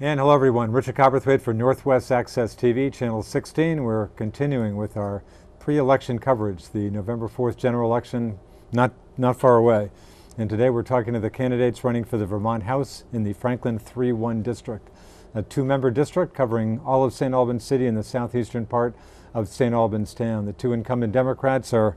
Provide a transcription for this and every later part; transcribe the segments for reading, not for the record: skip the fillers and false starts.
And hello everyone, Richard Copperthwaite for Northwest Access TV, Channel 16. We're continuing with our pre-election coverage, the November 4th general election, not far away. And today we're talking to the candidates running for the Vermont House in the Franklin 3-1 district, a two-member district covering all of St. Albans City and the southeastern part of St. Albans town. The two incumbent Democrats are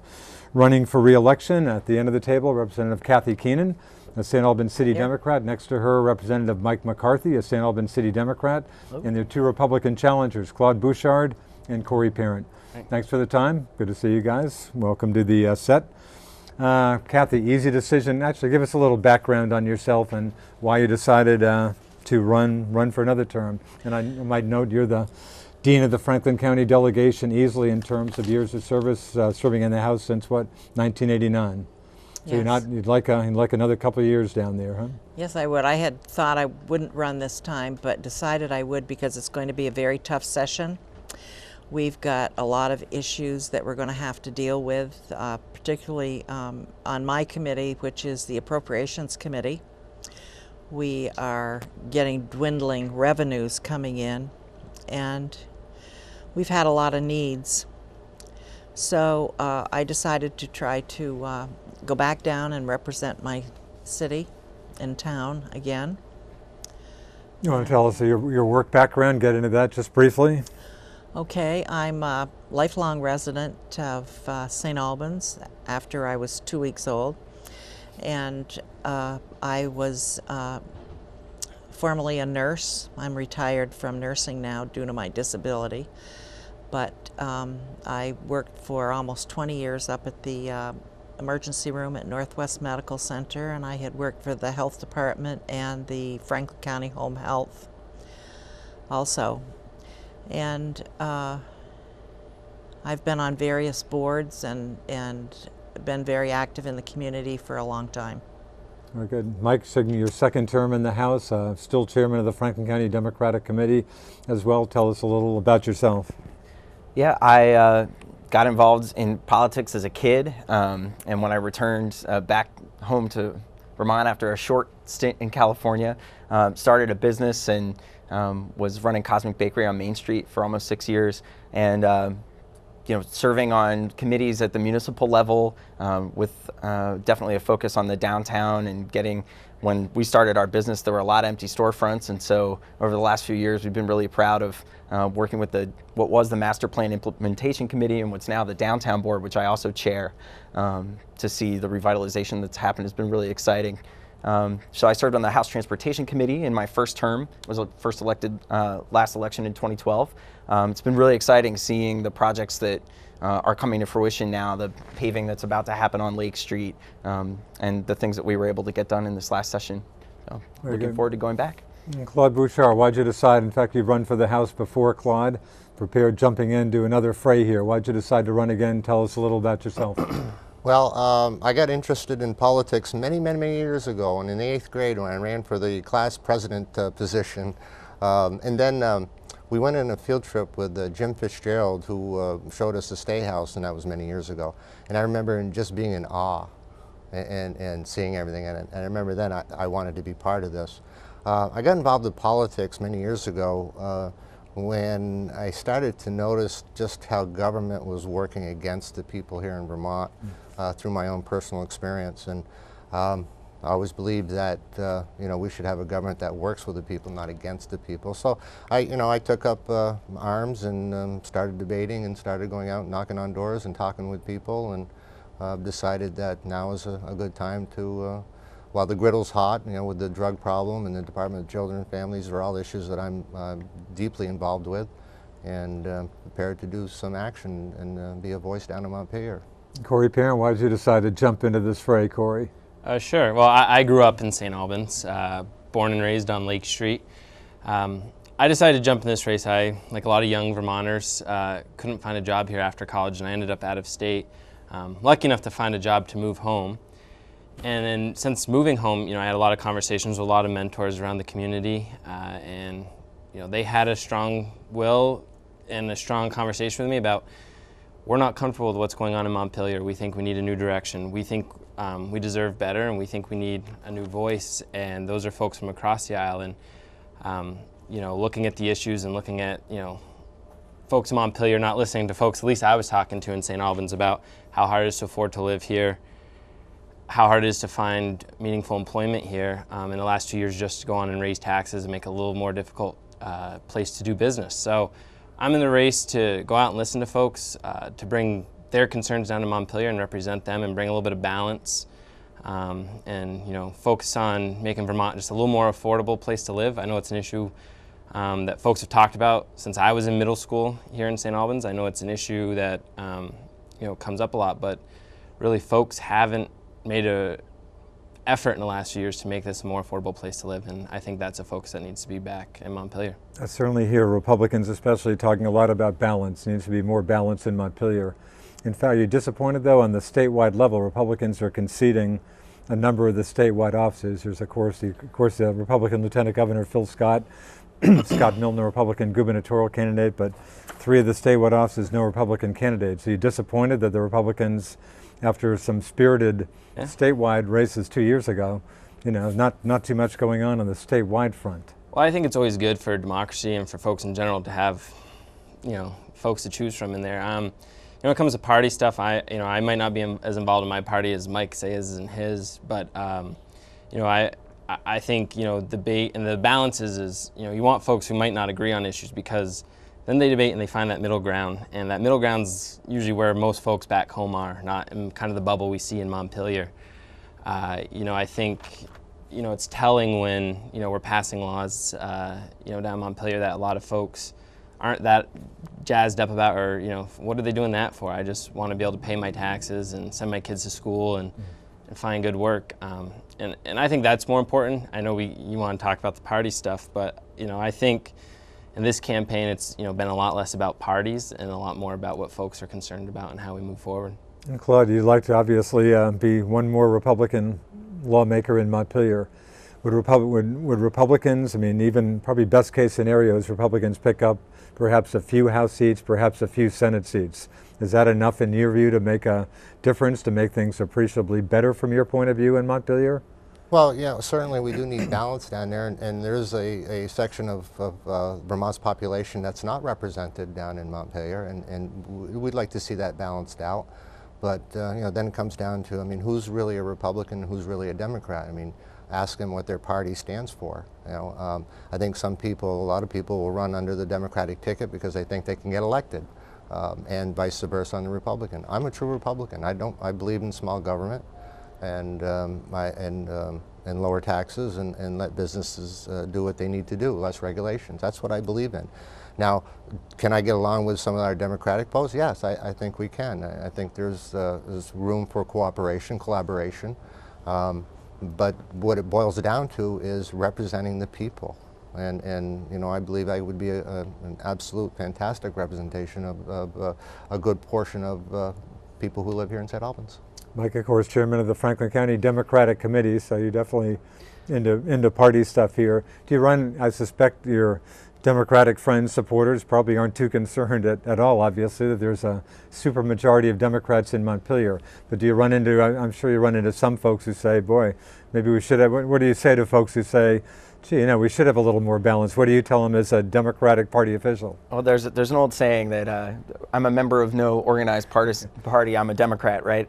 running for re-election. At the end of the table, Representative Kathy Keenan, a St. Albans City Democrat. Next to her, Representative Mike McCarthy, a St. Albans City Democrat. And their two Republican challengers, Claude Bouchard and Corey Parent. Thanks for the time. Good to see you guys. Welcome to the set. Kathy, easy decision. Actually, give us a little background on yourself and why you decided to run for another term. And I might note you're the Dean of the Franklin County delegation easily in terms of years of service, serving in the House since, what, 1989? So Yes. you'd like another couple of years down there, huh? Yes, I would. I had thought I wouldn't run this time, but decided I would because it's going to be a very tough session. We've got a lot of issues that we're going to have to deal with, particularly on my committee, which is the Appropriations Committee. We are getting dwindling revenues coming in, and we've had a lot of needs. So I decided to try to go back down and represent my city and town again. You want to tell us your work background, get into that just briefly? Okay, I'm a lifelong resident of St. Albans after I was 2 weeks old, and I was formerly a nurse. I'm retired from nursing now due to my disability, but I worked for almost 20 years up at the emergency room at Northwest Medical Center, and I had worked for the health department and the Franklin County Home Health also. And I've been on various boards and been very active in the community for a long time. Very good. Mike, your second term in the House, still chairman of the Franklin County Democratic Committee as well. Tell us a little about yourself. Yeah, I got involved in politics as a kid, and when I returned back home to Vermont after a short stint in California, started a business and was running Cosmic Bakery on Main Street for almost 6 years, and serving on committees at the municipal level with definitely a focus on the downtown and getting. When we started our business, there were a lot of empty storefronts, and so over the last few years, we've been really proud of working with what was the Master Plan Implementation Committee and what's now the Downtown Board, which I also chair, to see the revitalization that's happened has been really exciting. So I served on the House Transportation Committee in my first term. Was first elected last election in 2012. It's been really exciting seeing the projects that are coming to fruition now, the paving that's about to happen on Lake Street, and the things that we were able to get done in this last session. So looking forward to going back. And Claude Bouchard, why'd you decide, in fact you've run for the House before, Claude, prepared jumping into another fray here. Why'd you decide to run again? Tell us a little about yourself. Well, I got interested in politics many years ago, and in the 8th grade when I ran for the class president position. And then we went on a field trip with Jim Fitzgerald, who showed us the State House, and that was many years ago. And I remember just being in awe and seeing everything in it. And I remember then I wanted to be part of this. I got involved in politics many years ago when I started to notice just how government was working against the people here in Vermont through my own personal experience. And I always believed that we should have a government that works with the people, not against the people. So I took up arms and started debating and started going out and knocking on doors and talking with people, and decided that now is a good time to, while the griddle's hot, with the drug problem and the Department of Children and Families are all issues that I'm deeply involved with, and prepared to do some action and be a voice down in Montpelier. Corey Parent, why did you decide to jump into this fray, Corey? Sure. Well, I grew up in St. Albans, born and raised on Lake Street. I decided to jump in this race. I, like a lot of young Vermonters, couldn't find a job here after college, and I ended up out of state. Lucky enough to find a job to move home. And then since moving home, I had a lot of conversations with a lot of mentors around the community, and they had a strong will and a strong conversation with me about, we're not comfortable with what's going on in Montpelier. We think we need a new direction. We think we deserve better, and we think we need a new voice. And those are folks from across the aisle. And looking at the issues and looking at, folks in Montpelier not listening to folks, at least I was talking to in St. Albans, about how hard it is to afford to live here, how hard it is to find meaningful employment here. In the last 2 years, just to go on and raise taxes and make it a little more difficult place to do business. So I'm in the race to go out and listen to folks, to bring their concerns down to Montpelier and represent them and bring a little bit of balance, and focus on making Vermont just a little more affordable place to live. I know it's an issue that folks have talked about since I was in middle school here in St. Albans. I know it's an issue that comes up a lot, but really folks haven't made a effort in the last few years to make this a more affordable place to live, and I think that's a focus that needs to be back in Montpelier. I certainly hear Republicans especially talking a lot about balance. There needs to be more balance in Montpelier. In fact, are you disappointed though on the statewide level? Republicans are conceding a number of the statewide offices. There's of course the Republican Lieutenant Governor Phil Scott, Scott Milton, a Republican gubernatorial candidate, but 3 of the statewide offices, no Republican candidates. Are you disappointed that the Republicans, after some spirited statewide races 2 years ago, not too much going on the statewide front? Well, I think it's always good for democracy and for folks in general to have, folks to choose from in there. When it comes to party stuff, I might not be as involved in my party as Mike is in his, but I think debate and the balance is you want folks who might not agree on issues, because then they debate and they find that middle ground, and that middle ground's usually where most folks back home are, not in kind of the bubble we see in Montpelier. I think it's telling when we're passing laws down Montpelier that a lot of folks aren't that jazzed up about, or what are they doing that for? I just want to be able to pay my taxes and send my kids to school and find good work. And I think that's more important. I know you want to talk about the party stuff, but I think in this campaign it's been a lot less about parties and a lot more about what folks are concerned about and how we move forward. And Claude, you'd like to obviously be one more Republican lawmaker in Montpelier. Would Republicans, even probably best case scenarios, Republicans pick up perhaps a few House seats, perhaps a few Senate seats? Is that enough in your view to make a difference, to make things appreciably better from your point of view in Montpelier? Well, certainly we do need balance down there, and there's a section of Vermont's population that's not represented down in Montpelier, and we'd like to see that balanced out. But then it comes down to, who's really a Republican, who's really a Democrat? Ask them what their party stands for. I think a lot of people will run under the Democratic ticket because they think they can get elected, and vice versa on the Republican. I'm a true Republican. I believe in small government, and lower taxes, and let businesses do what they need to do, less regulations. That's what I believe in. Now, can I get along with some of our Democratic folks? Yes, I think we can. I think there's room for cooperation, collaboration. But what it boils down to is representing the people. And I believe I would be an absolute fantastic representation of a good portion of people who live here in St. Albans. Mike, of course, chairman of the Franklin County Democratic Committee, so you're definitely into party stuff here. Do you run, I suspect your Democratic friends, supporters probably aren't too concerned at all, obviously, that there's a supermajority of Democrats in Montpelier. But do you run into, I'm sure you run into some folks who say, boy, maybe we should have, what do you say to folks who say, gee, we should have a little more balance? What do you tell them as a Democratic Party official? Well, there's an old saying that I'm a member of no organized party, I'm a Democrat, right?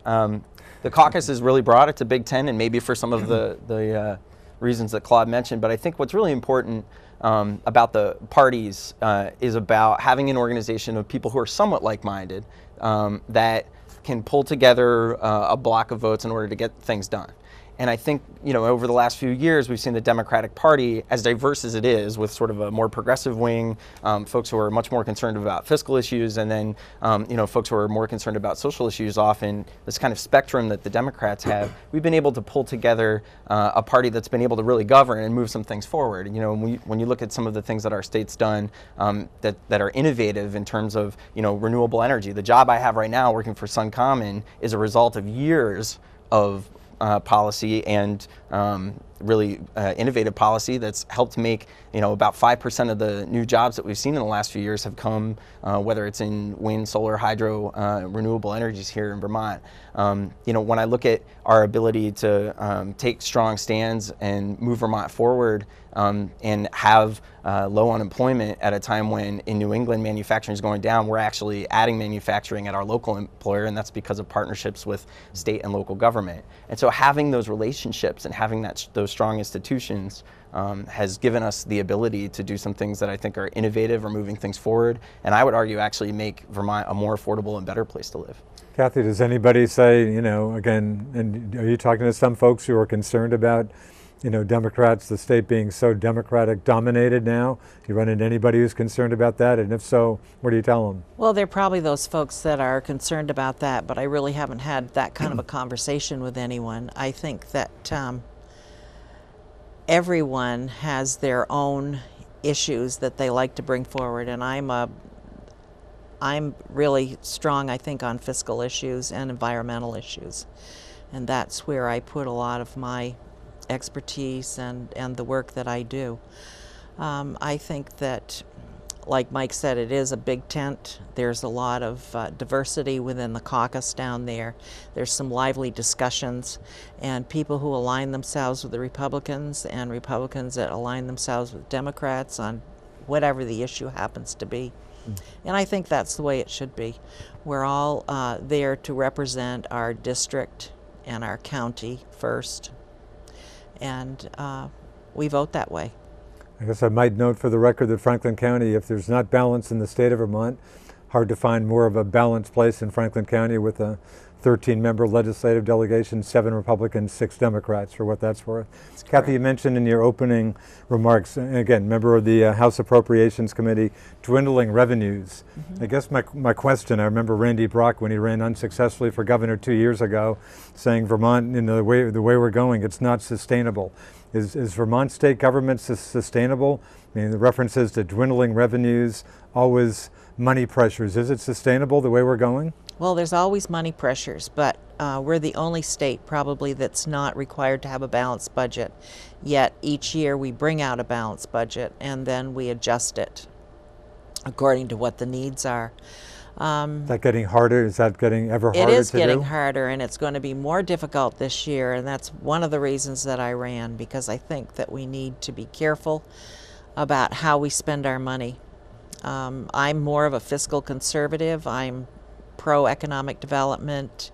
The caucus is really broad. It's a Big Ten, and maybe for some of the reasons that Claude mentioned. But I think what's really important about the parties is about having an organization of people who are somewhat like-minded that can pull together a block of votes in order to get things done. And I think, over the last few years, we've seen the Democratic Party, as diverse as it is, with sort of a more progressive wing, folks who are much more concerned about fiscal issues, and then, folks who are more concerned about social issues, often this kind of spectrum that the Democrats have. We've been able to pull together a party that's been able to really govern and move some things forward. When you look at some of the things that our state's done that are innovative in terms of, renewable energy. The job I have right now working for SunCommon is a result of years of policy and really innovative policy that's helped make, about 5% of the new jobs that we've seen in the last few years have come, whether it's in wind, solar, hydro, renewable energies here in Vermont. When I look at our ability to take strong stands and move Vermont forward, and have low unemployment at a time when in New England manufacturing is going down, we're actually adding manufacturing at our local employer, and that's because of partnerships with state and local government. And so having those relationships and having those strong institutions has given us the ability to do some things that I think are innovative or moving things forward, and I would argue actually make Vermont a more affordable and better place to live. Kathy, does anybody say, again, and are you talking to some folks who are concerned about Democrats, the state being so Democratic dominated now? You run into anybody who's concerned about that? And if so, what do you tell them? Well, there are probably those folks that are concerned about that, but I really haven't had that kind of a conversation with anyone. I think that everyone has their own issues that they like to bring forward, and I'm really strong, I think, on fiscal issues and environmental issues. And that's where I put a lot of my expertise and the work that I do. I think that, like Mike said, it is a big tent. There's a lot of diversity within the caucus down there. There's some lively discussions, and people who align themselves with the Republicans and Republicans that align themselves with Democrats on whatever the issue happens to be. And I think that's the way it should be. We're all there to represent our district and our county first, and we vote that way. I guess I might note for the record that Franklin County, if there's not balance in the state of Vermont, hard to find more of a balanced place in Franklin County with a 13-member legislative delegation, 7 Republicans, 6 Democrats, for what that's worth. Kathy, you mentioned in your opening remarks, again, member of the House Appropriations Committee, dwindling revenues. I guess my question, I remember Randy Brock when he ran unsuccessfully for governor 2 years ago, saying Vermont, the way we're going, it's not sustainable. Is Vermont state government sustainable? I mean, the references to dwindling revenues, always money pressures. Is it sustainable the way we're going? Well, there's always money pressures, but we're the only state probably that's not required to have a balanced budget. Yet each year we bring out a balanced budget and then we adjust it according to what the needs are. Is that getting harder? Is that getting ever harder to do? It is getting harder, and it's going to be more difficult this year, and that's one of the reasons that I ran, because I think that we need to be careful about how we spend our money. I'm more of a fiscal conservative. I'm pro-economic development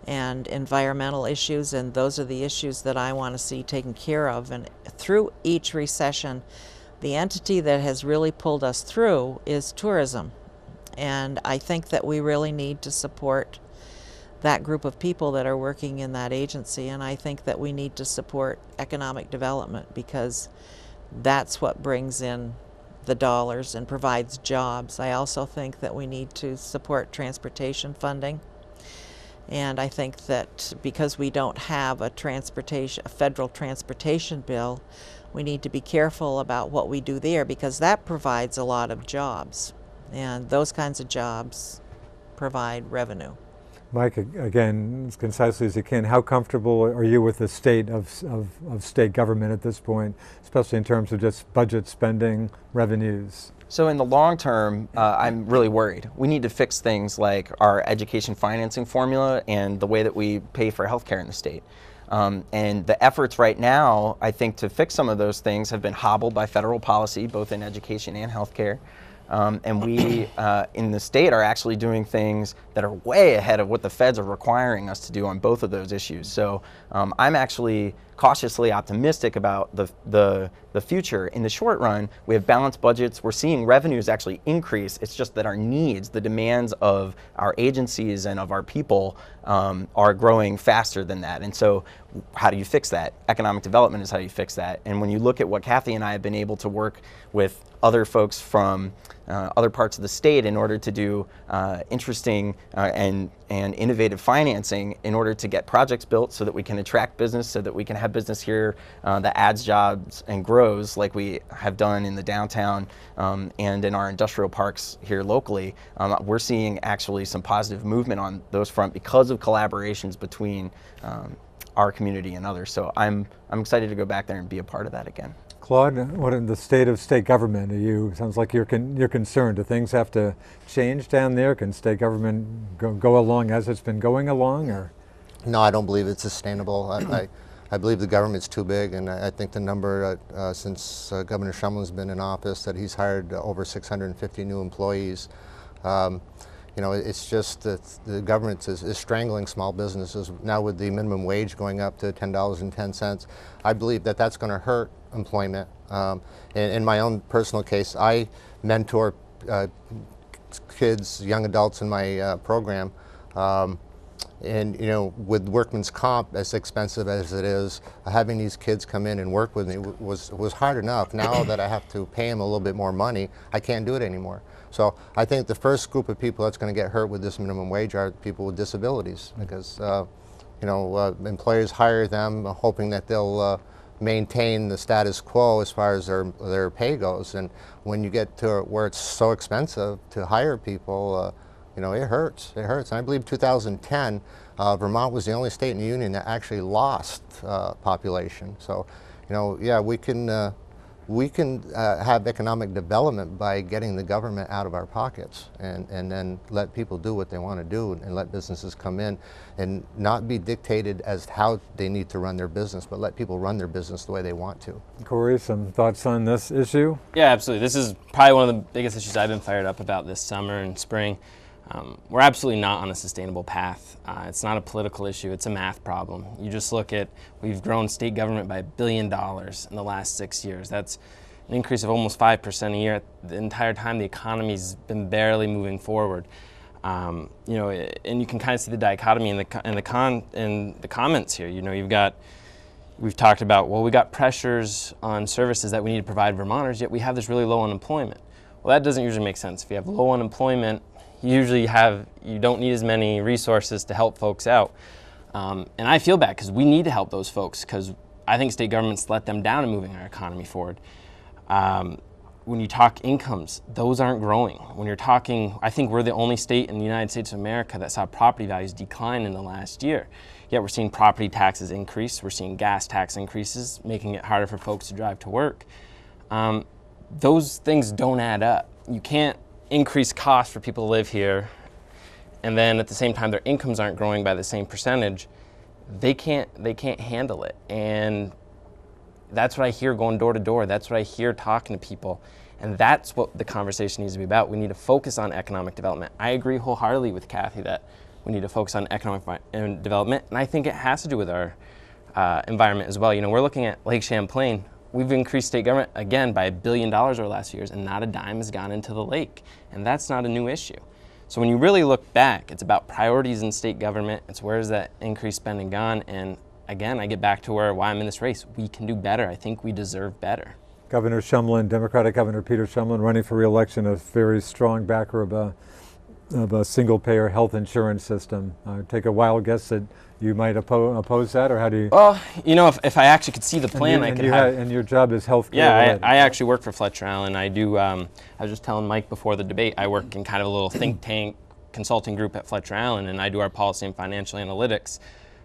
and environmental issues, and those are the issues that I want to see taken care of. And through each recession, the entity that has really pulled us through is tourism. And I think that we really need to support that group of people that are working in that agency, and I think that we need to support economic development, because that's what brings in the dollars and provides jobs. I also think that we need to support transportation funding, and I think that because we don't have a federal transportation bill, we need to be careful about what we do there, because that provides a lot of jobs, and those kinds of jobs provide revenue. Mike, again, as concisely as you can, how comfortable are you with the state of state government at this point, especially in terms of just budget spending, revenues? So in the long term, I'm really worried. We need to fix things like our education financing formula and the way that we pay for healthcare in the state. And the efforts right now, I think, to fix some of those things have been hobbled by federal policy, both in education and healthcare. And we in the state are actually doing things that are way ahead of what the feds are requiring us to do on both of those issues. So I'm actually cautiously optimistic about the future. In the short run, we have balanced budgets. We're seeing revenues actually increase. It's just that our needs, the demands of our agencies and of our people are growing faster than that. And so how do you fix that? Economic development is how you fix that. And when you look at what Kathy and I have been able to work with other folks from other parts of the state in order to do interesting and innovative financing in order to get projects built so that we can attract business, so that we can have business here that adds jobs and grows like we have done in the downtown and in our industrial parks here locally. We're seeing actually some positive movement on those front because of collaborations between our community and others. So I'm excited to go back there and be a part of that again. Claude, what in the state of state government are you? Sounds like you're concerned. Do things have to change down there? Can state government go along as it's been going along, or? No, I don't believe it's sustainable. I believe the government's too big, and I think the number since Governor Shumlin's been in office that he's hired over 650 new employees. You know, it's just that the government is strangling small businesses. Now with the minimum wage going up to $10.10, I believe that that's going to hurt employment. In my own personal case, I mentor kids, young adults in my program. And you know, with workman's comp as expensive as it is, having these kids come in and work with me was hard enough. Now that I have to pay them a little bit more money, I can't do it anymore. So I think the first group of people that's going to get hurt with this minimum wage are people with disabilities, because you know, employers hire them hoping that they'll maintain the status quo as far as their pay goes. And when you get to where it's so expensive to hire people, you know, it hurts. It hurts. And I believe 2010, Vermont was the only state in the union that actually lost population. So, you know, yeah, we can have economic development by getting the government out of our pockets, and then let people do what they want to do, and let businesses come in and not be dictated as how they need to run their business, but let people run their business the way they want to. Corey, some thoughts on this issue? Yeah, absolutely. This is probably one of the biggest issues I've been fired up about this summer and spring. We're absolutely not on a sustainable path. It's not a political issue, it's a math problem. You just look at, we've grown state government by $1 billion in the last 6 years. That's an increase of almost 5% a year. The entire time the economy's been barely moving forward. You know, and you can kind of see the dichotomy in the comments here. You know, we've talked about, well, we got pressures on services that we need to provide Vermonters, yet we have this really low unemployment. Well, that doesn't usually make sense. If you have low unemployment, you don't need as many resources to help folks out. And I feel bad because we need to help those folks, because I think state governments let them down in moving our economy forward. When you talk incomes, those aren't growing. When you're talking, I think we're the only state in the United States of America that saw property values decline in the last year. Yet we're seeing property taxes increase, we're seeing gas tax increases, making it harder for folks to drive to work. Those things don't add up. You can't increase costs for people to live here, and then at the same time their incomes aren't growing by the same percentage. They can't handle it. And that's what I hear going door to door. That's what I hear talking to people. And that's what the conversation needs to be about. We need to focus on economic development. I agree wholeheartedly with Kathy that we need to focus on economic development, and I think it has to do with our environment as well. You know, we're looking at Lake Champlain. We've increased state government, again, by $1 billion over the last few years, and not a dime has gone into the lake. And that's not a new issue. So when you really look back, it's about priorities in state government. It's where's that increased spending gone? And again, I get back to why I'm in this race. We can do better. I think we deserve better. Governor Shumlin, Democratic Governor Peter Shumlin, running for re-election, a very strong backer of a single-payer health insurance system. Take a wild guess that you might oppose that, or how do you? Well, you know, if I actually could see the plan, I could have. And your job is healthcare. Yeah, I actually work for Fletcher Allen. I do. I was just telling Mike before the debate, I work in kind of a little think tank consulting group at Fletcher Allen, and I do our policy and financial analytics.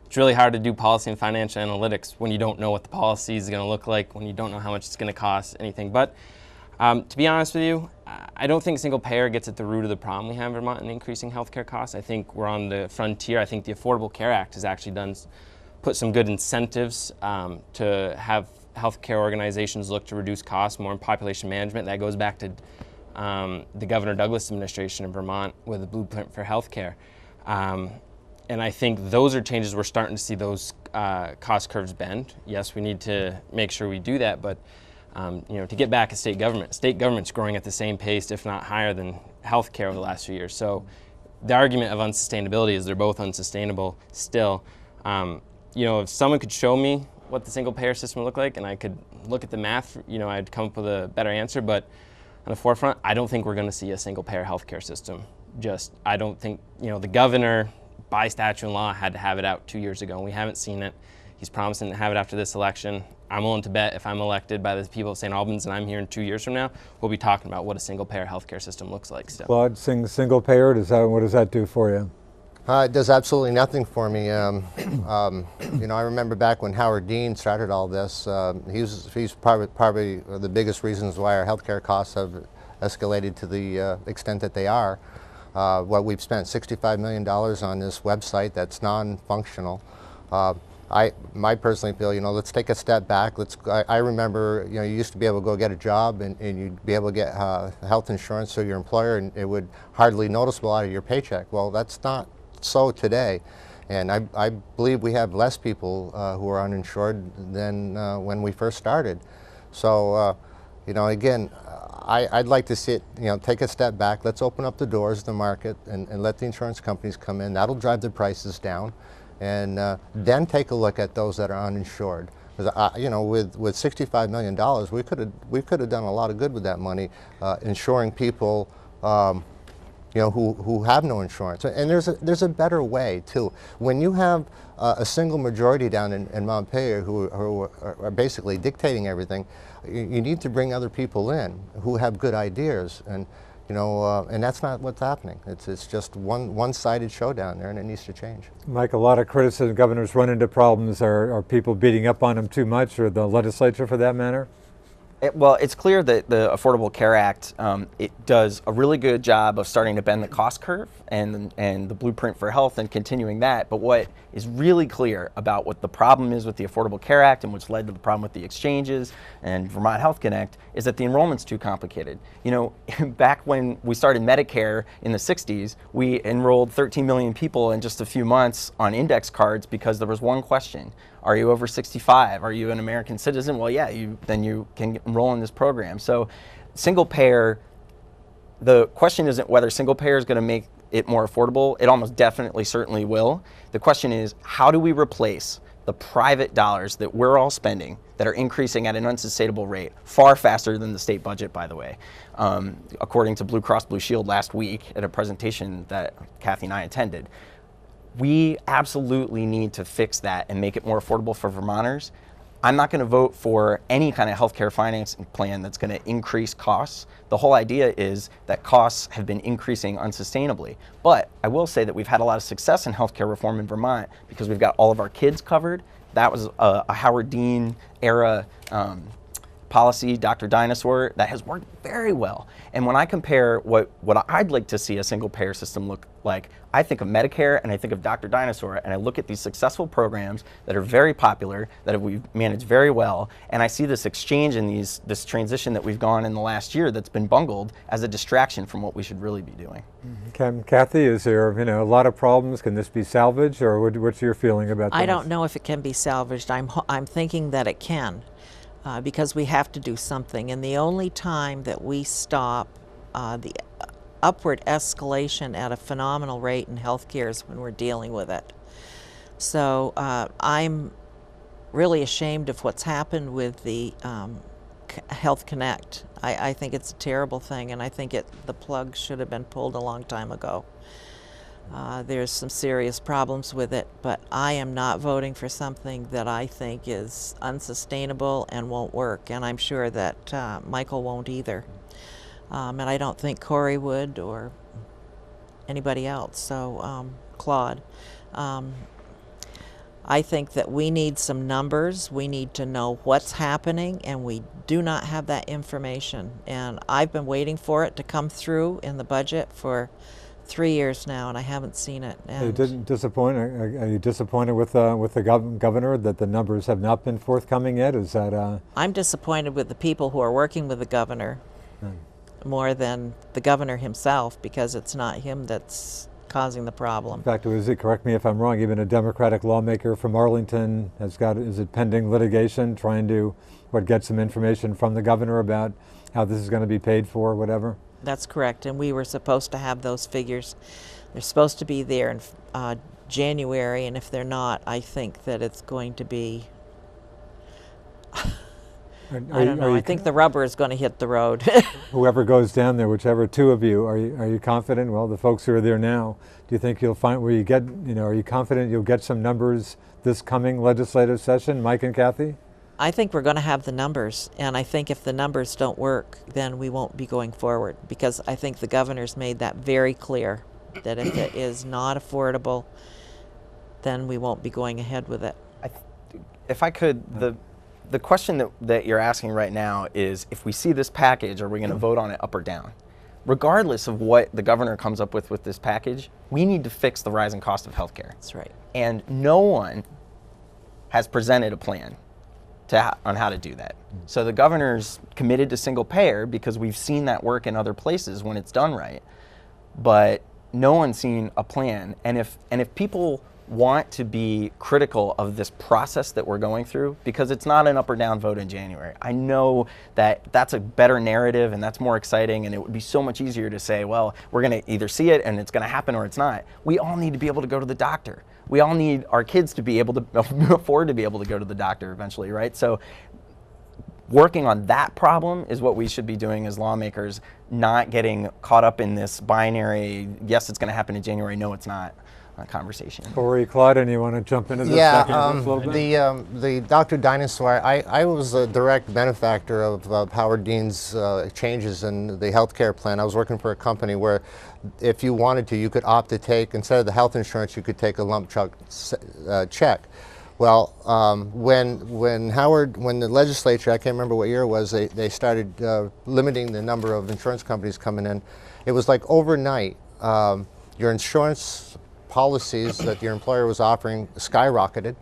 It's really hard to do policy and financial analytics when you don't know what the policy is going to look like, when you don't know how much it's going to cost, anything. But to be honest with you, I don't think single payer gets at the root of the problem we have in Vermont in increasing healthcare costs. I think we're on the frontier. I think the Affordable Care Act has actually put some good incentives to have healthcare organizations look to reduce costs, more in population management. That goes back to the Governor Douglas administration in Vermont with a blueprint for healthcare. And I think those are changes we're starting to see those cost curves bend. Yes, we need to make sure we do that, but you know, to get back at state government's growing at the same pace, if not higher, than healthcare over the last few years. So the argument of unsustainability is they're both unsustainable still. You know, if someone could show me what the single payer system would look like and I could look at the math, you know, I'd come up with a better answer. But on the forefront, I don't think we're going to see a single payer healthcare system. I don't think, you know, the governor, by statute and law, had to have it out 2 years ago, and we haven't seen it. He's promising to have it after this election. I'm willing to bet if I'm elected by the people of St. Albans and I'm here in 2 years from now, we'll be talking about what a single-payer healthcare system looks like still. Claude, single payer, what does that do for you? It does absolutely nothing for me. You know, I remember back when Howard Dean started all this. He's probably the biggest reasons why our healthcare costs have escalated to the extent that they are. What we've spent $65 million on this website that's non-functional. I personally feel, you know, let's take a step back. I remember, you know, you used to be able to go get a job and you'd be able to get health insurance through your employer, and it would hardly noticeable out of your paycheck. Well, that's not so today, and I believe we have less people who are uninsured than when we first started. So, you know, again, I'd like to see it, you know, take a step back. Let's open up the doors of the market and let the insurance companies come in. That'll drive the prices down, and then take a look at those that are uninsured. Because you know, with $65 million, we could have done a lot of good with that money, insuring people. You know, who have no insurance. And there's a better way too. When you have a single majority down in Montpelier who are basically dictating everything, you need to bring other people in who have good ideas, and you know, and that's not what's happening. It's just one-sided show down there, and it needs to change. Mike, a lot of criticism. Governors run into problems. Are people beating up on them too much, or the legislature for that matter? Well, it's clear that the Affordable Care Act, it does a really good job of starting to bend the cost curve and the blueprint for health and continuing that. But what is really clear about what the problem is with the Affordable Care Act and what's led to the problem with the exchanges and Vermont Health Connect is that the enrollment's too complicated. You know, back when we started Medicare in the 60s, we enrolled 13 million people in just a few months on index cards because there was one question. Are you over 65? Are you an American citizen? Well, yeah, then you can enroll in this program. So single payer, the question isn't whether single payer is going to make it more affordable. It almost definitely certainly will. The question is, how do we replace the private dollars that we're all spending that are increasing at an unsustainable rate, far faster than the state budget, by the way. According to Blue Cross Blue Shield last week at a presentation that Kathy and I attended. We absolutely need to fix that and make it more affordable for Vermonters. I'm not going to vote for any kind of healthcare financing plan that's going to increase costs. The whole idea is that costs have been increasing unsustainably. But I will say that we've had a lot of success in healthcare reform in Vermont because we've got all of our kids covered. That was a Howard Dean era policy, Dr. Dinosaur, that has worked very well. And when I compare what I'd like to see a single payer system look like, I think of Medicare and I think of Dr. Dinosaur, and I look at these successful programs that are very popular, that we've managed very well, and I see this exchange and this transition that we've gone in the last year that's been bungled as a distraction from what we should really be doing. Kathy, is there a lot of problems? Can this be salvaged, or what's your feeling about this? I don't know if it can be salvaged. I'm thinking that it can. Because we have to do something. And the only time that we stop the upward escalation at a phenomenal rate in healthcare is when we're dealing with it. So I'm really ashamed of what's happened with the Health Connect. I think it's a terrible thing, and I think the plug should have been pulled a long time ago. There's some serious problems with it, but I am not voting for something that I think is unsustainable and won't work, and I'm sure that Michael won't either. And I don't think Corey would, or anybody else. So Claude, I think that we need some numbers. We need to know what's happening, and we do not have that information. And I've been waiting for it to come through in the budget for 3 years now, and I haven't seen it. Are you disappointed with the governor that the numbers have not been forthcoming yet? Is that? I'm disappointed with the people who are working with the governor more than the governor himself, because it's not him that's causing the problem. In fact, correct me if I'm wrong, even a Democratic lawmaker from Arlington is it pending litigation, trying to get some information from the governor about how this is going to be paid for, whatever? That's correct, and we were supposed to have those figures. They're supposed to be there in January, and if they're not, I think that it's going to be, I don't know, I think the rubber is going to hit the road. Whoever goes down there, whichever two of you, are you confident? Well, the folks who are there now, do you think you'll find where you get, are you confident you'll get some numbers this coming legislative session, Mike and Kathy? I think we're going to have the numbers, and I think if the numbers don't work, then we won't be going forward, because I think the governor's made that very clear that if it is not affordable, then we won't be going ahead with it. If I could, the question that you're asking right now is, if we see this package, are we going to vote on it up or down? Regardless of what the governor comes up with this package, we need to fix the rising cost of healthcare. That's right. And no one has presented a plan on how to do that. So the governor's committed to single payer because we've seen that work in other places when it's done right, but no one's seen a plan. And if people want to be critical of this process that we're going through, because it's not an up or down vote in January. I know that that's a better narrative and that's more exciting, and it would be so much easier to say, well, we're going to either see it and it's going to happen or it's not. We all need to be able to go to the doctor. We all need our kids to be able to afford to be able to go to the doctor eventually, right? So working on that problem is what we should be doing as lawmakers, not getting caught up in this binary, yes, it's going to happen in January, no, it's not. Conversation. Corey, Claude, and you want to jump into this? Yeah, a little bit? the Dr. Dinosaur, I was a direct benefactor of Howard Dean's changes in the healthcare plan. I was working for a company where if you wanted to, you could opt to take, instead of the health insurance, you could take a lump check. Well, when the legislature, I can't remember what year it was, they started limiting the number of insurance companies coming in. It was like overnight, your insurance policies that your employer was offering skyrocketed.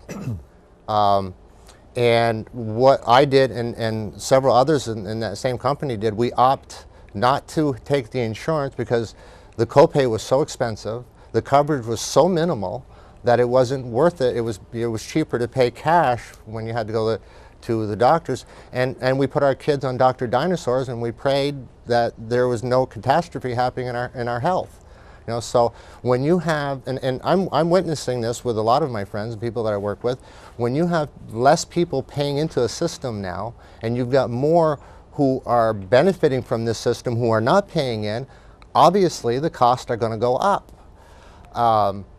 And what I did and several others in that same company did, we opt not to take the insurance because the copay was so expensive, the coverage was so minimal that it wasn't worth it. It was cheaper to pay cash when you had to go to the doctors. And we put our kids on Dr. Dinosaurs, and we prayed that there was no catastrophe happening in our health. You know, so when you have, and I'm witnessing this with a lot of my friends and people that I work with, when you have less people paying into a system now, and you've got more who are benefiting from this system who are not paying in, obviously the costs are going to go up.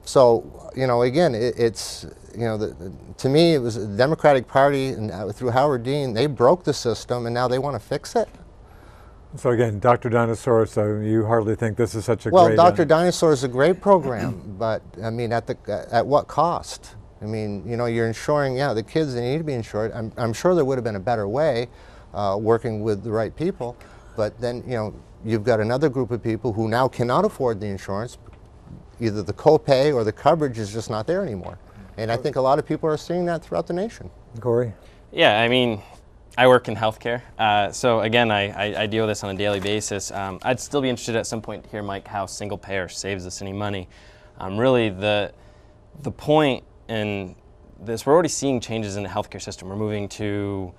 So, you know, again, it's, you know, to me it was the Democratic Party, and through Howard Dean, they broke the system, and now they want to fix it. So again, Dr. Dinosaur, so you hardly think this is such a well, great... Well, Dr. Dinosaur is a great program, but I mean, at what cost? I mean, you know, you're insuring, yeah, the kids, they need to be insured. I'm sure there would have been a better way working with the right people, but then, you know, you've got another group of people who now cannot afford the insurance. Either the copay or the coverage is just not there anymore. And I think a lot of people are seeing that throughout the nation. Corey? Yeah, I mean, I work in healthcare, so again, I deal with this on a daily basis. I'd still be interested at some point to hear, Mike, how single payer saves us any money. Really, the point in this, we're already seeing changes in the healthcare system. We're moving to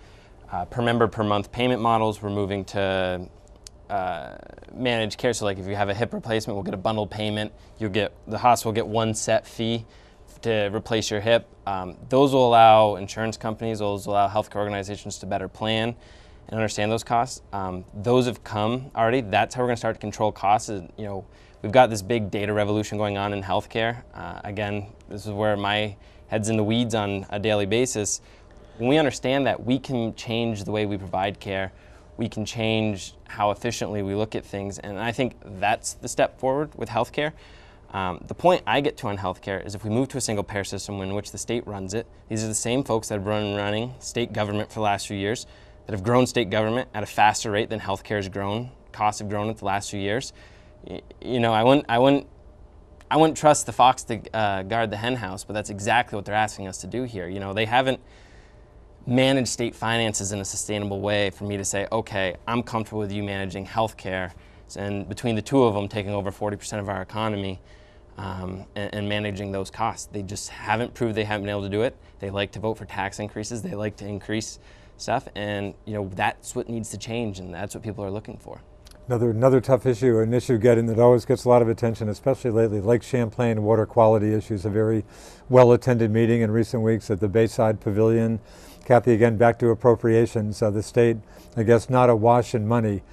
per member per month payment models. We're moving to managed care. So like if you have a hip replacement, we'll get a bundled payment. The hospital will get one set fee to replace your hip. Those will allow insurance companies, those will allow healthcare organizations to better plan and understand those costs. Those have come already. That's how we're going to start to control costs. You know, we've got this big data revolution going on in healthcare. Again, this is where my head's in the weeds on a daily basis. When we understand that, we can change the way we provide care. We can change how efficiently we look at things, and I think that's the step forward with healthcare. The point I get to on healthcare is if we move to a single payer system in which the state runs it, these are the same folks that have been running state government for the last few years, that have grown state government at a faster rate than healthcare has grown. Costs have grown at the last few years. You know, I wouldn't trust the fox to guard the hen house, but that's exactly what they're asking us to do here. You know, they haven't managed state finances in a sustainable way for me to say, okay, I'm comfortable with you managing healthcare, and between the two of them taking over 40% of our economy. And managing those costs. They just haven't proved they haven't been able to do it. They like to vote for tax increases. They like to increase stuff, and you know that's what needs to change, and that's what people are looking for. Another tough issue, an issue that always gets a lot of attention, especially lately, Lake Champlain water quality issues. A very well-attended meeting in recent weeks at the Bayside Pavilion. Kathy, again, back to appropriations. The state, I guess, not awash in money.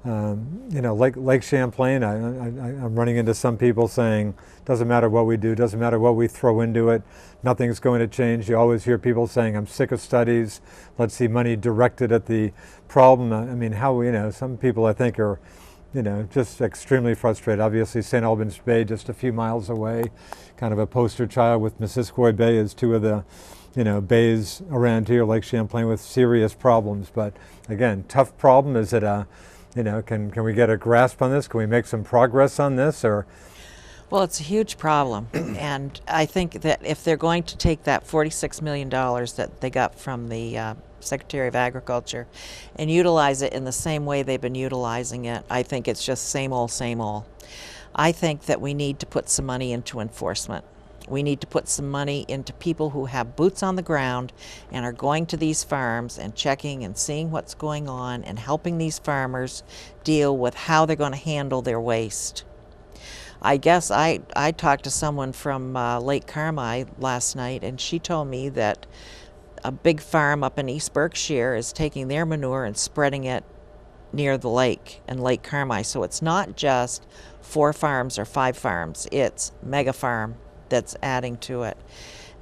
You know, Lake Champlain, I'm running into some people saying, doesn't matter what we do, doesn't matter what we throw into it, nothing's going to change. You always hear people saying, I'm sick of studies, let's see money directed at the problem. I mean, how, you know, some people I think are just extremely frustrated. Obviously, St. Albans Bay just a few miles away, kind of a poster child with Missisquoi Bay as two of the, bays around here, Lake Champlain, with serious problems. But again, tough problem. Is it can we get a grasp on this? Can we make some progress on this? Or Well, it's a huge problem, and I think that if they're going to take that $46 million that they got from the Secretary of Agriculture and utilize it in the same way they've been utilizing it, I think it's just same old, same old. I think that we need to put some money into enforcement. We need to put some money into people who have boots on the ground and are going to these farms and checking and seeing what's going on and helping these farmers deal with how they're going to handle their waste. I guess I talked to someone from Lake Carmi last night, and she told me that a big farm up in East Berkshire is taking their manure and spreading it near the lake and Lake Carmi. So it's not just 4 farms or 5 farms, it's mega farm that's adding to it.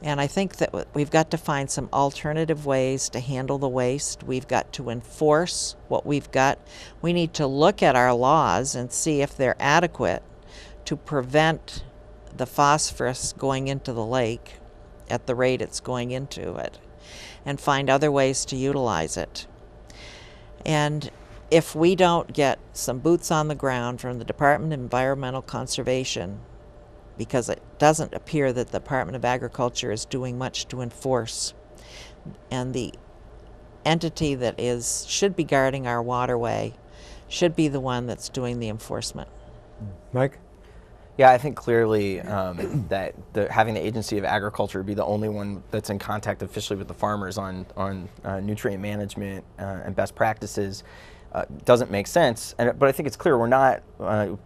And I think that we've got to find some alternative ways to handle the waste. We've got to enforce what we've got. We need to look at our laws and see if they're adequate to prevent the phosphorus going into the lake at the rate it's going into it, and find other ways to utilize it. And if we don't get some boots on the ground from the Department of Environmental Conservation, because it doesn't appear that the Department of Agriculture is doing much to enforce, and the entity that should be guarding our waterway should be the one that's doing the enforcement. Mike? Yeah, I think clearly that having the Agency of Agriculture be the only one that's in contact officially with the farmers on nutrient management and best practices doesn't make sense. But I think it's clear we're not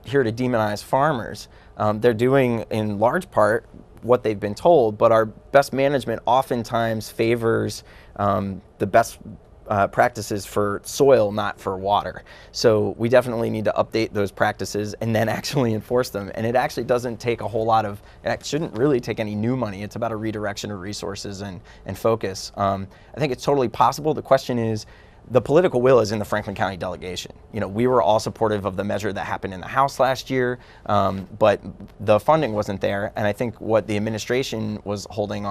here to demonize farmers. They're doing, in large part, what they've been told, but our best management oftentimes favors the best practices for soil, not for water. So we definitely need to update those practices and then actually enforce them. And it actually doesn't take a whole lot it shouldn't really take any new money. It's about a redirection of resources and focus. I think it's totally possible. The question is, the political will is in the Franklin County delegation. We were all supportive of the measure that happened in the House last year, but the funding wasn't there. And I think what the administration was holding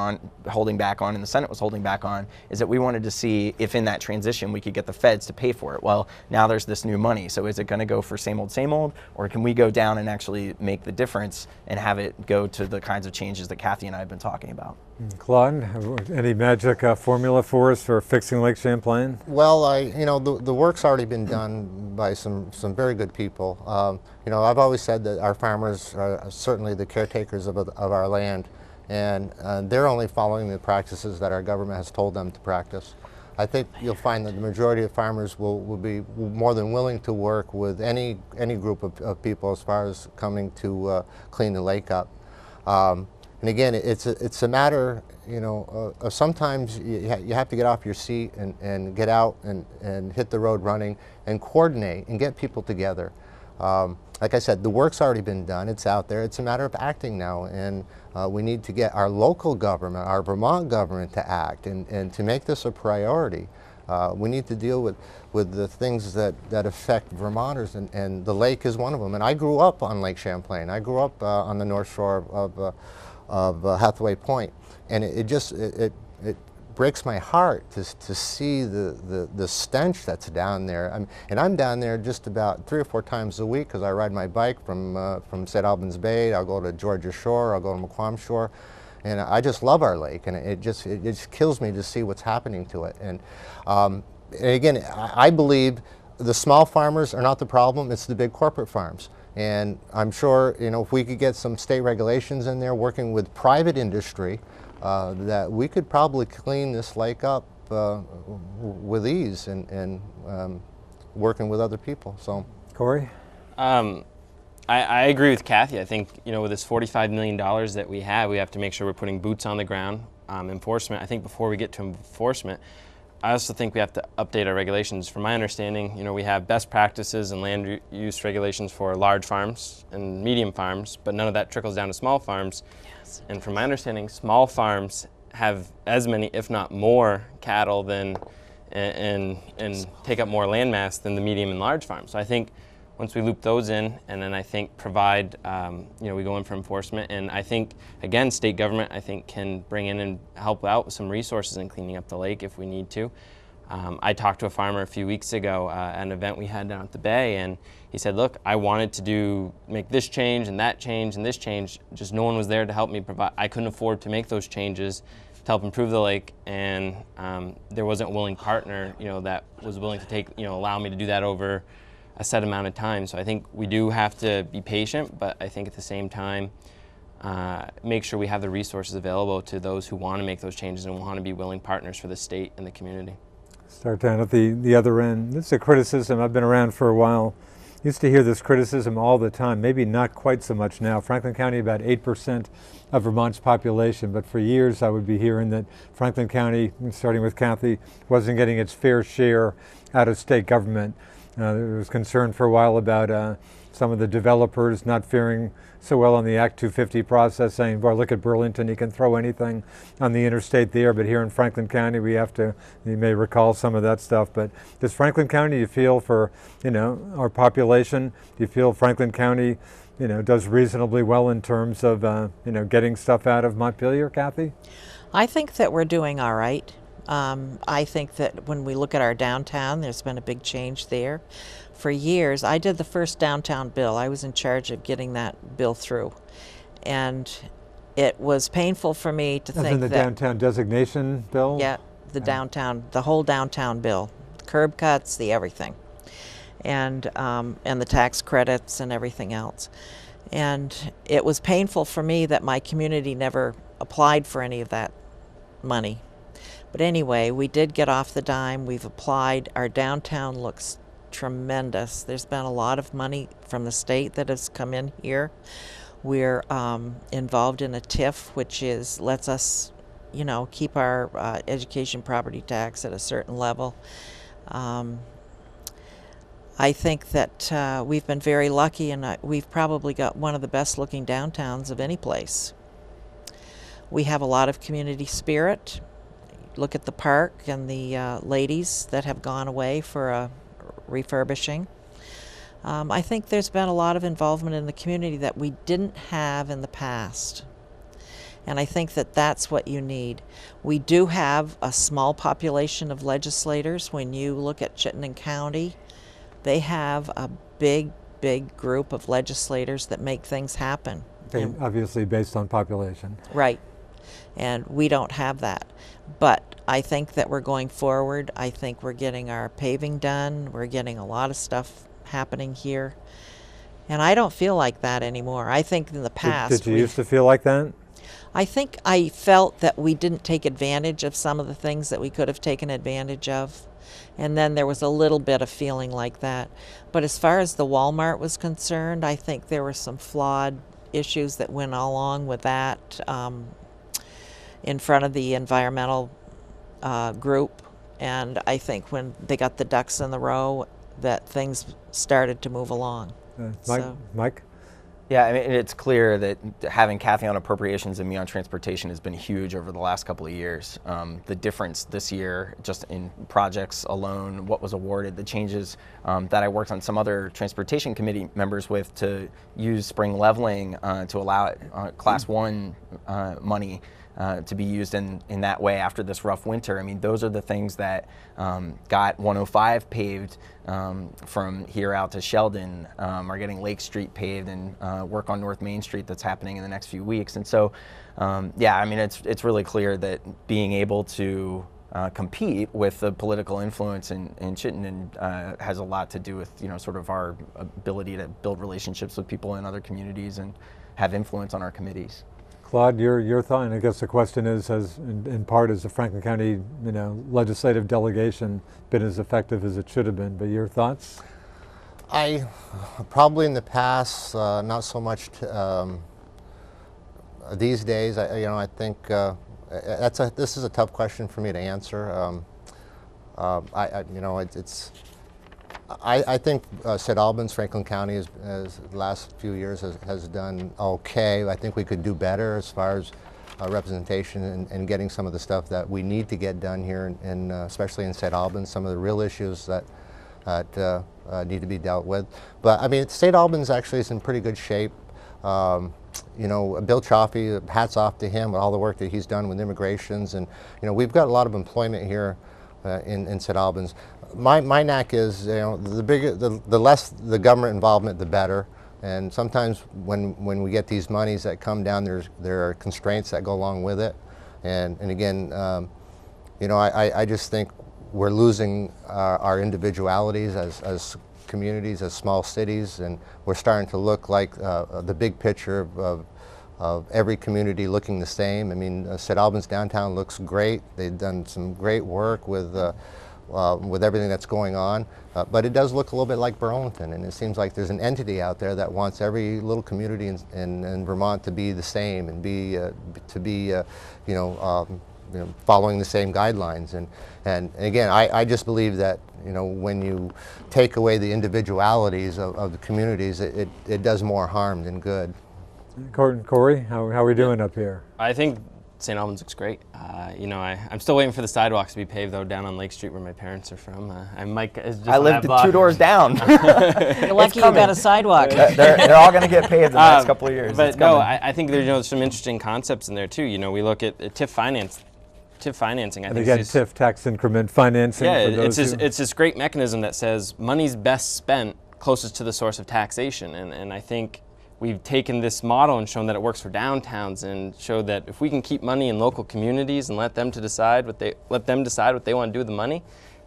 back on, and the Senate was holding back on, is that we wanted to see if in that transition we could get the feds to pay for it. Well, now there's this new money. So is it going to go for same old, or can we go down and actually make the difference and have it go to the kinds of changes that Kathy and I have been talking about? Claude, any magic formula for us for fixing Lake Champlain? Well, the work's already been done by some very good people. I've always said that our farmers are certainly the caretakers of our land, and they're only following the practices that our government has told them to practice. I think you'll find that the majority of farmers will be more than willing to work with any group of people as far as coming to clean the lake up. And again, it's a matter, of sometimes you have to get off your seat and get out and hit the road running and coordinate and get people together. Like I said, the work's already been done. It's out there. It's a matter of acting now, and we need to get our local government, our Vermont government, to act and to make this a priority. We need to deal with the things that affect Vermonters, and the lake is one of them. And I grew up on Lake Champlain. I grew up on the north shore of Hathaway Point, and it breaks my heart to see the stench that's down there. And I'm down there just about 3 or 4 times a week because I ride my bike from St. Albans Bay. I'll go to Georgia Shore. I'll go to Mequam Shore, and I just love our lake. And it just kills me to see what's happening to it. And again, I believe the small farmers are not the problem. It's the big corporate farms. And I'm sure, if we could get some state regulations in there working with private industry, that we could probably clean this lake up with ease and working with other people. So, Corey? I agree with Kathy. I think, with this $45 million that we have to make sure we're putting boots on the ground. Enforcement, I think before we get to enforcement, I also think we have to update our regulations. From my understanding, we have best practices and land use regulations for large farms and medium farms, but none of that trickles down to small farms. Yes. And from my understanding, small farms have as many, if not more, cattle than and take up more land mass than the medium and large farms. So I think once we loop those in, and then I think provide, we go in for enforcement. And I think, again, state government, I think, can bring in and help out with some resources in cleaning up the lake if we need to. I talked to a farmer a few weeks ago at an event we had down at the Bay, and he said, look, I wanted to make this change and that change and this change, just no one was there to help me provide. I couldn't afford to make those changes to help improve the lake, and there wasn't a willing partner, that was willing to take, allow me to do that over a set amount of time. So I think we do have to be patient, but I think at the same time, make sure we have the resources available to those who want to make those changes and want to be willing partners for the state and the community. Start down at the other end. This is a criticism. I've been around for a while. Used to hear this criticism all the time, maybe not quite so much now. Franklin County, about 8% of Vermont's population, but for years I would be hearing that Franklin County, starting with Kathy, wasn't getting its fair share out of state government. There was concern for a while about some of the developers not faring so well on the Act 250 process, saying, boy, look at Burlington, he can throw anything on the interstate there, but here in Franklin County we have to, you may recall some of that stuff, but does Franklin County, you feel for, our population, do you feel Franklin County, does reasonably well in terms of, getting stuff out of Montpelier, Kathy? I think that we're doing all right. I think that when we look at our downtown, there's been a big change there. For years, I did the first downtown bill. I was in charge of getting that bill through. And it was painful for me to think that... As in the downtown designation bill? Yeah, the whole downtown bill. Curb cuts, the everything. And the tax credits and everything else. And it was painful for me that my community never applied for any of that money. But anyway, we did get off the dime. We've applied. Our downtown looks tremendous. There's been a lot of money from the state that has come in here. We're involved in a TIF, which lets us, keep our education property tax at a certain level. I think that we've been very lucky, and we've probably got one of the best looking downtowns of any place. We have a lot of community spirit. Look at the park and the ladies that have gone away for refurbishing. I think there's been a lot of involvement in the community that we didn't have in the past. And I think that that's what you need. We do have a small population of legislators. When you look at Chittenden County, they have a big group of legislators that make things happen. Okay, obviously based on population. Right. And we don't have that. But I think that we're going forward. I think we're getting our paving done. We're getting a lot of stuff happening here. And I don't feel like that anymore. I think in the past... Did you used to feel like that? I think I felt that we didn't take advantage of some of the things that we could have taken advantage of. And then there was a little bit of feeling like that. But as far as the Walmart was concerned, I think there were some flawed issues that went along with that in front of the environmental group. And I think when they got the ducks in the row, that things started to move along. Mike? Yeah, I mean, it's clear that having Kathy on appropriations and me on transportation has been huge over the last couple of years. The difference this year, just in projects alone, what was awarded, the changes that I worked on some other transportation committee members with to use spring leveling to allow it, class 1 money to be used in that way after this rough winter. I mean, those are the things that got 105 paved from here out to Sheldon, are getting Lake Street paved, and work on North Main Street that's happening in the next few weeks. And so, yeah, I mean, it's really clear that being able to compete with the political influence in Chittenden has a lot to do with, sort of our ability to build relationships with people in other communities and have influence on our committees. Claude, your thought, and I guess the question is, in part, has the Franklin County, legislative delegation been as effective as it should have been? But your thoughts? I probably in the past, not so much. These days, I think this is a tough question for me to answer. I think St. Albans, Franklin County, as the last few years has done okay. I think we could do better as far as representation and getting some of the stuff that we need to get done here, especially in St. Albans. Some of the real issues that that need to be dealt with. But I mean, St. Albans actually is in pretty good shape. You know, Bill Chaffee, hats off to him with all the work that he's done with immigrations, and you know, we've got a lot of employment here in St. Albans. My knack is, you know, the less the government involvement, the better. And sometimes when we get these monies that come down, there are constraints that go along with it. And again, you know, I just think we're losing our individualities as communities, as small cities, and we're starting to look like the big picture of every community looking the same. I mean, St. Albans downtown looks great. They've done some great work with everything that's going on, but it does look a little bit like Burlington, and it seems like there's an entity out there that wants every little community in Vermont to be the same and you know, following the same guidelines. And again, I just believe that, you know, when you take away the individualities of the communities, it does more harm than good. Corey, how are we doing up here? I think St. Albans looks great. You know, I'm still waiting for the sidewalks to be paved though down on Lake Street where my parents are from. Mike is just I on lived that block. 2 doors down. You're lucky you got a sidewalk. They're all going to get paved in the next couple of years. But It's no, coming. I think there's, you know, some interesting concepts in there too. You know, we look at TIF financing. I And think again, is- TIF, tax increment financing. Yeah, for those it's this great mechanism that says money's best spent closest to the source of taxation, and I think we've taken this model and shown that it works for downtowns, and showed that if we can keep money in local communities and let them decide what they want to do with the money,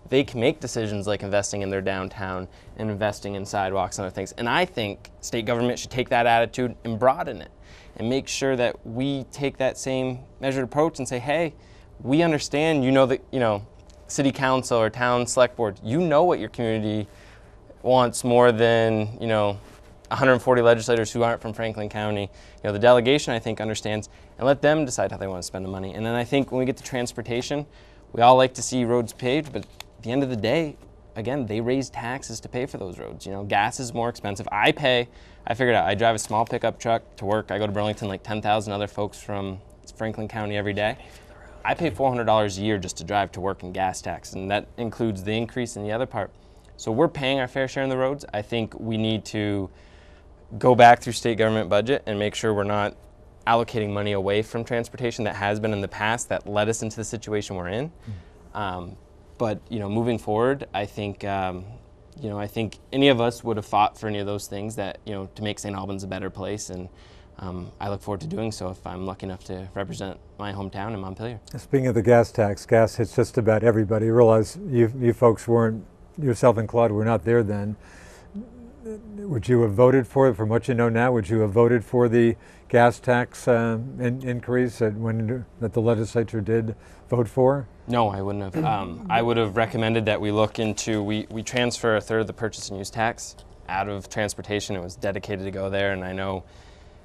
they can make decisions like investing in their downtown and investing in sidewalks and other things. And I think state government should take that attitude and broaden it and make sure that we take that same measured approach and say, hey, we understand, you know, that, you know, city council or town select board, you know what your community wants more than, you know, 140 legislators who aren't from Franklin County. You know, the delegation, I think, understands, and let them decide how they want to spend the money. And then I think when we get to transportation, we all like to see roads paved, but at the end of the day, again, they raise taxes to pay for those roads. You know, gas is more expensive. I figured out, I drive a small pickup truck to work. I go to Burlington like 10,000 other folks from Franklin County every day. I pay $400 a year just to drive to work in gas tax, and that includes the increase in the other part. So we're paying our fair share in the roads. I think we need to go back through state government budget and make sure we're not allocating money away from transportation that has been in the past that led us into the situation we're in. But you know, moving forward, I think you know, I think any of us would have fought for any of those things that, you know, to make St. Albans a better place, and I look forward to doing so if I'm lucky enough to represent my hometown in Montpelier. Speaking of the gas tax, gas hits just about everybody. I realize you folks weren't, yourself and Claude were not there then. Would you have voted for it, from what you know now, would you have voted for the gas tax increase that the legislature did vote for? No, I wouldn't have. I would have recommended that we look into, we transfer a third of the purchase and use tax out of transportation. It was dedicated to go there, and I know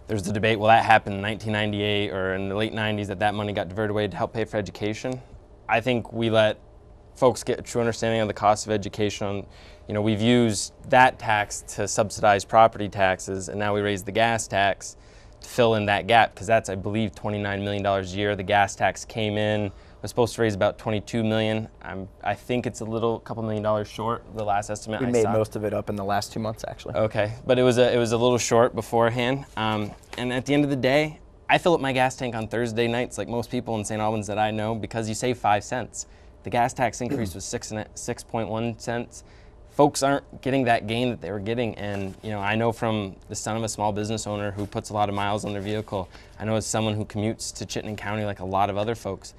there's the debate, will that happen in 1998 or in the late 90s, that money got diverted away to help pay for education. I think we let folks get a true understanding of the cost of education. You know, we've used that tax to subsidize property taxes, and now we raise the gas tax to fill in that gap, because that's, I believe, $29 million a year. The gas tax came in, was supposed to raise about $22 million. I think it's a couple $1 million short, the last estimate I saw. We made most of it up in the last 2 months, actually. Okay, but it was a little short beforehand. And at the end of the day, I fill up my gas tank on Thursday nights like most people in St. Albans that I know, because you save 5 cents. The gas tax increase was 6.1 cents. Folks aren't getting that gain that they were getting, and you know, I know from the son of a small business owner who puts a lot of miles on their vehicle, I know as someone who commutes to Chittenden County like a lot of other folks,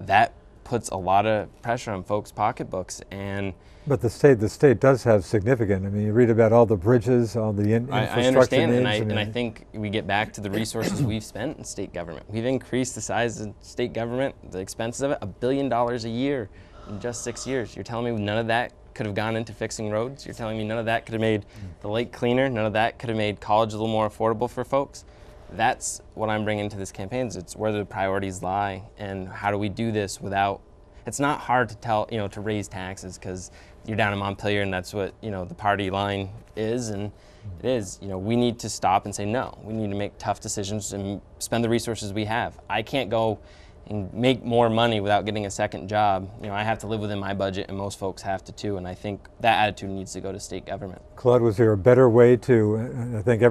that puts a lot of pressure on folks' pocketbooks. And But the state does have significant. I mean, you read about all the bridges, all the infrastructure I understand, needs. and I think we get back to the resources we've spent in state government. We've increased the size of state government, the expenses of it, $1 billion a year in just 6 years. You're telling me none of that could have gone into fixing roads? You're telling me none of that could have made the lake cleaner? None of that could have made college a little more affordable for folks? That's what I'm bringing to this campaign. It's where the priorities lie, and how do we do this without. It's not hard to tell, you know, to raise taxes, because you're down in Montpelier and that's what, you know, the party line is, and it is. You know, we need to stop and say no. We need to make tough decisions and spend the resources we have. I can't go and make more money without getting a second job. You know, I have to live within my budget, and most folks have to too, and I think that attitude needs to go to state government. Claude, was there a better way to, I think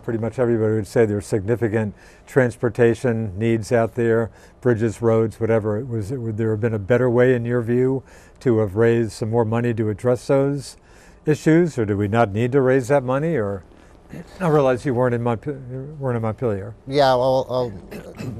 pretty much everybody would say there's significant transportation needs out there, bridges, roads, whatever. Would there have been a better way in your view to have raised some more money to address those issues, or do we not need to raise that money? Or I realize you weren't in Montpelier. Yeah, well,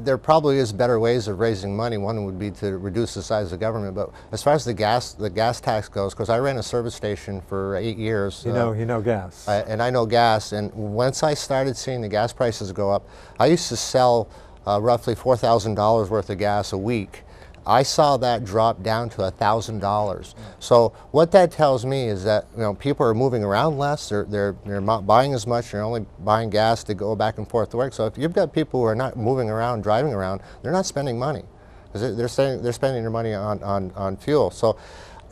there probably is better ways of raising money. One would be to reduce the size of government. But as far as the gas tax goes, because I ran a service station for 8 years. You know gas. And I know gas. And once I started seeing the gas prices go up, I used to sell roughly $4,000 worth of gas a week. I saw that drop down to $1,000. So what that tells me is that, you know, people are moving around less. They're not buying as much. They're only buying gas to go back and forth to work. So if you've got people who are not moving around, driving around, they're not spending money, because they're spending their money on fuel. So,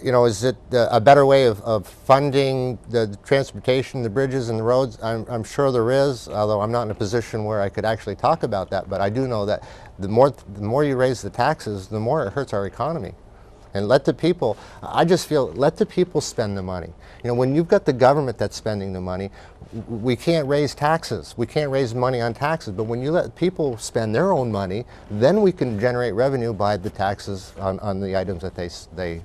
you know, is it a better way of funding the transportation, the bridges and the roads? I'm sure there is, although I'm not in a position where I could actually talk about that. But I do know that the more you raise the taxes, the more it hurts our economy. And let the people, I just feel, let the people spend the money. You know, when you've got the government that's spending the money, we can't raise taxes. We can't raise money on taxes. But when you let people spend their own money, then we can generate revenue by the taxes on the items that they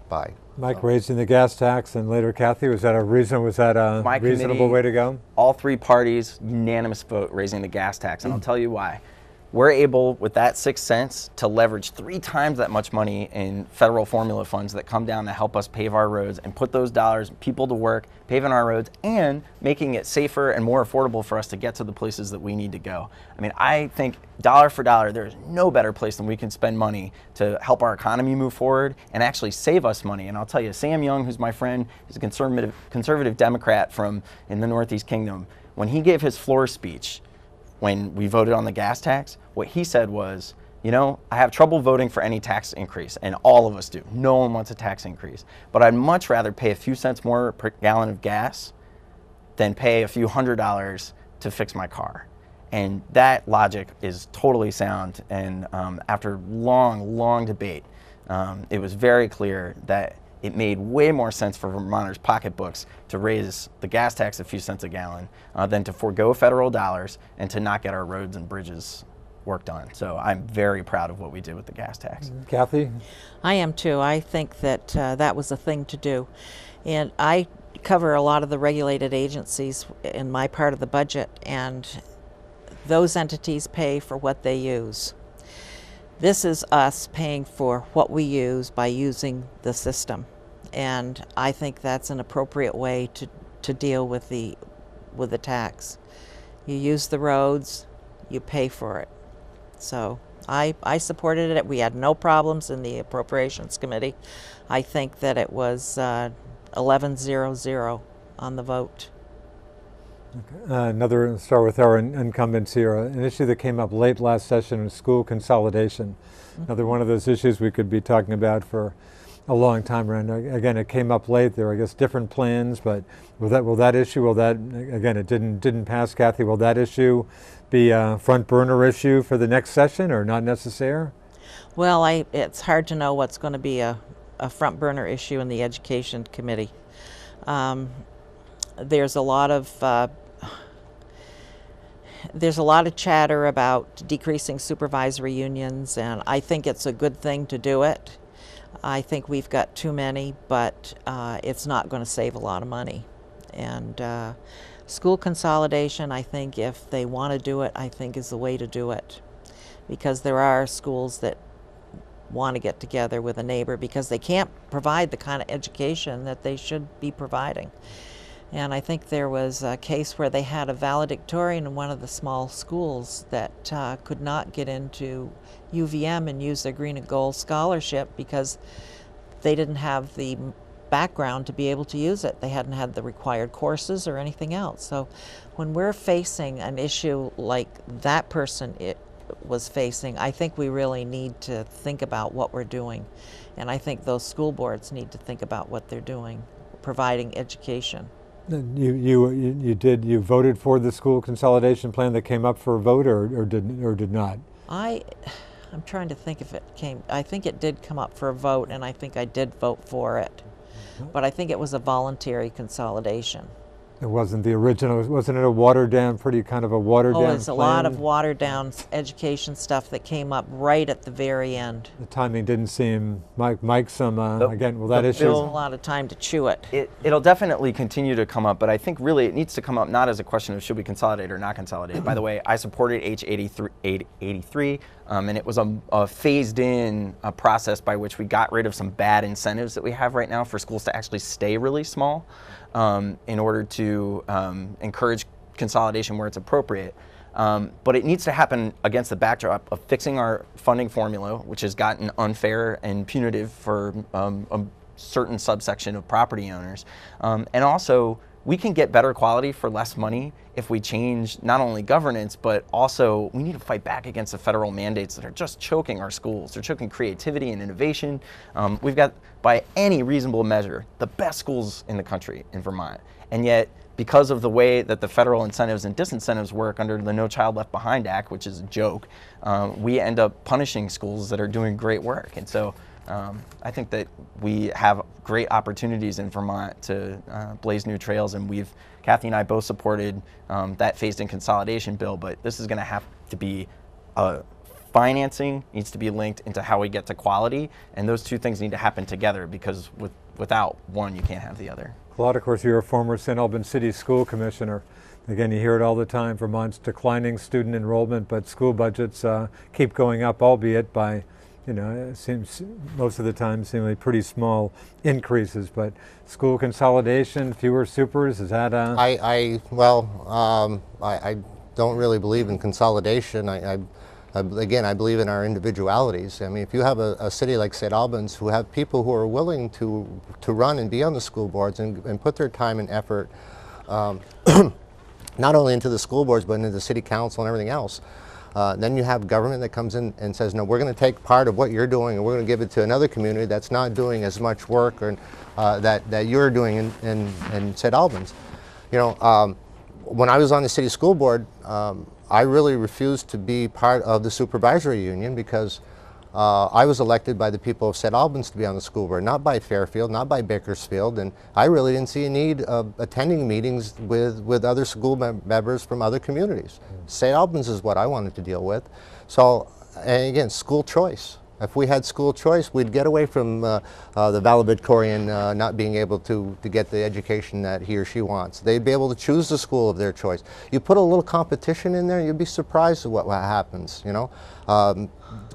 buy. Mike, raising the gas tax, and later Kathy, was that a reasonable way to go? All three parties, unanimous vote raising the gas tax, and I'll tell you why. We're able, with that 6 cents, to leverage 3 times that much money in federal formula funds that come down to help us pave our roads and put those dollars, people to work, paving our roads, and making it safer and more affordable for us to get to the places that we need to go. I mean, I think dollar for dollar, there's no better place than we can spend money to help our economy move forward and actually save us money. And I'll tell you, Sam Young, who's my friend, he's a conservative Democrat in the Northeast Kingdom, when he gave his floor speech, when we voted on the gas tax, what he said was, you know, I have trouble voting for any tax increase, and all of us do. No one wants a tax increase. But I'd much rather pay a few cents more per gallon of gas than pay a few $100s to fix my car. And that logic is totally sound. And after long debate, it was very clear that it made way more sense for Vermonters' pocketbooks to raise the gas tax a few cents a gallon than to forego federal dollars and to not get our roads and bridges worked on. So I'm very proud of what we did with the gas tax. Kathy? I am too. I think that that was a thing to do. And I cover a lot of the regulated agencies in my part of the budget, and those entities pay for what they use. This is us paying for what we use by using the system. And I think that's an appropriate way to deal with the tax. You use the roads, you pay for it. So I supported it. We had no problems in the Appropriations Committee. I think that it was 11-0-0 on the vote. Okay. Start with our incumbents here. An issue that came up late last session was school consolidation. Another one of those issues we could be talking about for a long time. And again, it came up late. There are, I guess, different plans, but will that issue, again, it didn't pass, Kathy, will that issue be a front burner issue for the next session, or not necessary? Well, it's hard to know what's going to be a front burner issue in the Education Committee. There's a lot of chatter about decreasing supervisory unions, and I think it's a good thing to do it. I think we've got too many, but it's not going to save a lot of money. And school consolidation, I think if they want to do it, I think is the way to do it. Because there are schools that want to get together with a neighbor because they can't provide the kind of education that they should be providing. And I think there was a case where they had a valedictorian in one of the small schools that could not get into UVM and use their Green and Gold scholarship because they didn't have the background to be able to use it. They hadn't had the required courses or anything else. So when we're facing an issue like that person was facing, I think we really need to think about what we're doing. And I think those school boards need to think about what they're doing, providing education. You voted for the school consolidation plan that came up for a vote, or did not? I'm trying to think if it came, I think it did come up for a vote, and I think I did vote for it. But I think it was a voluntary consolidation. It wasn't the original, wasn't it a watered down, pretty kind of a watered down Oh, it's a lot plan? of watered down education stuff that came up right at the very end. The timing didn't seem, Mike, some, again, will the that issue? bill- A lot of time to chew it. It'll definitely continue to come up, but I think really it needs to come up not as a question of should we consolidate or not consolidate. By the way, I supported H83, and it was a phased-in process by which we got rid of some bad incentives that we have right now for schools to actually stay really small in order to encourage consolidation where it's appropriate. But it needs to happen against the backdrop of fixing our funding formula, which has gotten unfair and punitive for a certain subsection of property owners. And also, we can get better quality for less money if we change not only governance, but also we need to fight back against the federal mandates that are just choking our schools. They're choking creativity and innovation. We've got, by any reasonable measure, the best schools in the country in Vermont. And yet, because of the way that the federal incentives and disincentives work under the No Child Left Behind Act, which is a joke, we end up punishing schools that are doing great work. And so I think that we have great opportunities in Vermont to blaze new trails, and Kathy and I both supported that phased-in consolidation bill, but this is going to have to be financing needs to be linked into how we get to quality, and those two things need to happen together, because without one, you can't have the other. Claude, of course, you're a former St. Albans City School Commissioner. Again, you hear it all the time, Vermont's declining student enrollment, but school budgets keep going up, albeit by, it seems most of the time seemingly pretty small increases. But school consolidation, fewer supers, is that I don't really believe in consolidation. Again, I believe in our individualities. I mean, if you have a city like St. Albans who have people who are willing to run and be on the school boards and put their time and effort not only into the school boards but into the city council and everything else, then you have government that comes in and says, no, we're going to take part of what you're doing and we're going to give it to another community that's not doing as much work or, that you're doing in St. Albans. When I was on the city school board, I really refused to be part of the supervisory union because I was elected by the people of St. Albans to be on the school board, not by Fairfield, not by Bakersfield, and I really didn't see a need of attending meetings with other school members from other communities. St. Albans is what I wanted to deal with. So, and again, school choice. If we had school choice, we'd get away from the valedictorian not being able to get the education that he or she wants. They'd be able to choose the school of their choice. You put a little competition in there, you'd be surprised at what happens,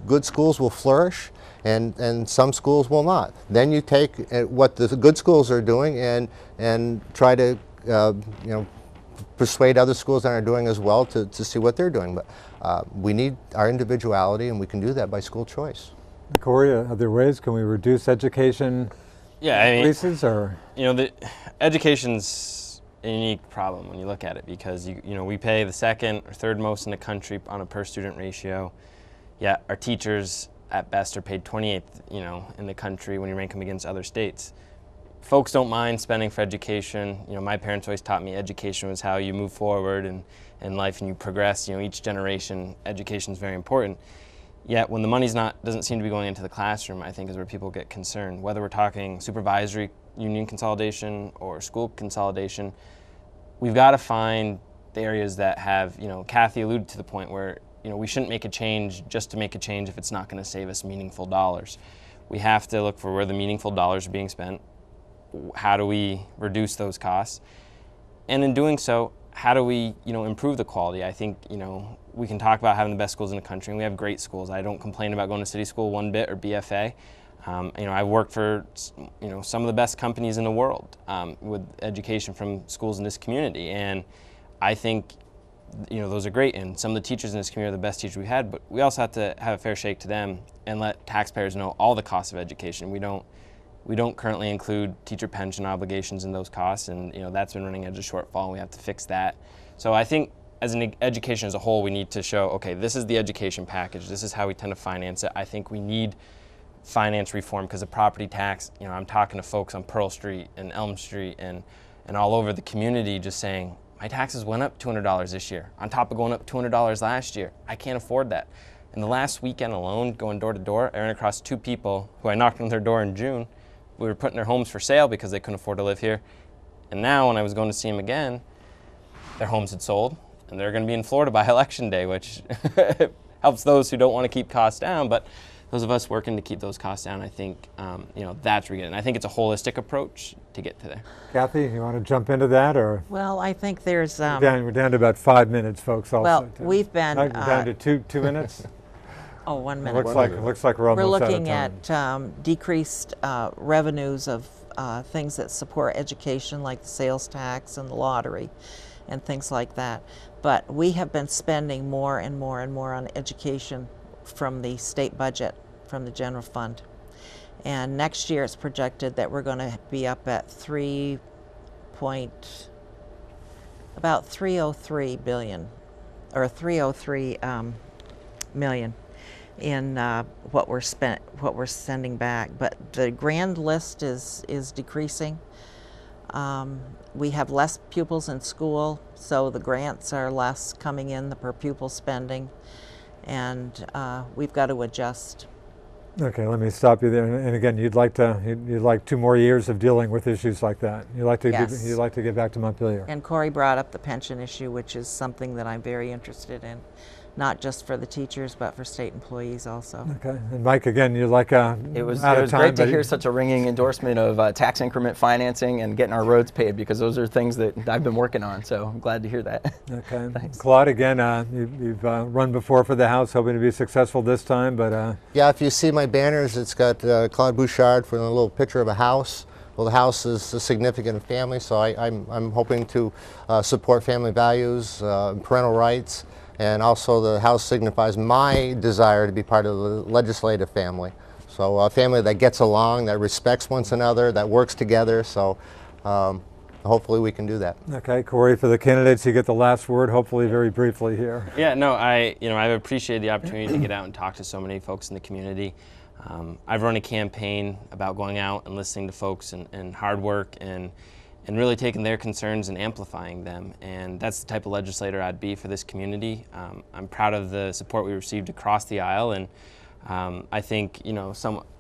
Good schools will flourish and some schools will not. Then you take what the good schools are doing and try to, persuade other schools that are doing as well to see what they're doing. But we need our individuality, and we can do that by school choice. Corey, other ways? Can we reduce education increases? Or the education's a unique problem when you look at it, because we pay the second or third most in the country on a per student ratio, yet our teachers at best are paid 28th in the country when you rank them against other states. Folks don't mind spending for education. My parents always taught me education was how you move forward in life and you progress. Each generation, education is very important. Yet when the money's doesn't seem to be going into the classroom, I think is where people get concerned. Whether we're talking supervisory union consolidation or school consolidation, we've got to find the areas that have, Kathy alluded to the point where, we shouldn't make a change just to make a change if it's not going to save us meaningful dollars. We have to look for where the meaningful dollars are being spent. How do we reduce those costs? And in doing so, how do we, improve the quality? I think, we can talk about having the best schools in the country, and we have great schools. I don't complain about going to city school one bit or BFA. I've worked for, some of the best companies in the world with education from schools in this community, and I think, those are great, and some of the teachers in this community are the best teachers we had, but we also have to have a fair shake to them and let taxpayers know all the costs of education. We don't currently include teacher pension obligations in those costs, and that's been running as a shortfall, and we have to fix that. So I think as an education as a whole, we need to show, okay, this is the education package, this is how we tend to finance it. I think we need finance reform because the property tax, I'm talking to folks on Pearl Street and Elm Street and all over the community just saying, my taxes went up $200 this year, on top of going up $200 last year. I can't afford that. In the last weekend alone, going door to door, I ran across 2 people who I knocked on their door in June. We were putting their homes for sale because they couldn't afford to live here. And now when I was going to see them again, their homes had sold and they're going to be in Florida by election day, which helps those who don't want to keep costs down. But those of us working to keep those costs down, I think, that's where we get it. And I think it's a holistic approach to get to there. Kathy, you want to jump into that, or Well, I think there's, we're down to about 5 minutes, folks. Also, well, we've been, we're down to two minutes. oh, 1 minute. Looks like we're We're almost out of looking time. at decreased revenues of things that support education, like the sales tax and the lottery and things like that. But we have been spending more and more and more on education from the state budget, from the general fund. And next year it's projected that we're going to be up at about 303 billion, or 303 million in what we're sending back. But the grand list is decreasing. We have less pupils in school, so the grants are less coming in, the per pupil spending, and we've got to adjust. Okay, let me stop you there. And again, you'd like 2 more years of dealing with issues like that. You'd like to Yes. you'd like to get back to Montpelier. And Corey brought up the pension issue, which is something that I'm very interested in, not just for the teachers, but for state employees also. Okay, and Mike, again, you'd like It was out of time, great to but hear such a ringing endorsement of tax increment financing and getting our roads paved, because those are things that I've been working on. So I'm glad to hear that. Okay, Thanks. Claude, again, you've run before for the House, hoping to be successful this time, but Yeah, if you see my banners, it's got Claude Bouchard for a little picture of a house. Well, the house is a significant family, so I'm hoping to support family values, parental rights, and also the house signifies my desire to be part of the legislative family. So a family that gets along, that respects one another, that works together. So hopefully we can do that. okay, Corey, for the candidates, you get the last word, hopefully very briefly here. Yeah, no, I've appreciated the opportunity to get out and talk to so many folks in the community. I've run a campaign about going out and listening to folks and hard work and really taking their concerns and amplifying them. And that's the type of legislator I'd be for this community. I'm proud of the support we received across the aisle, and I think,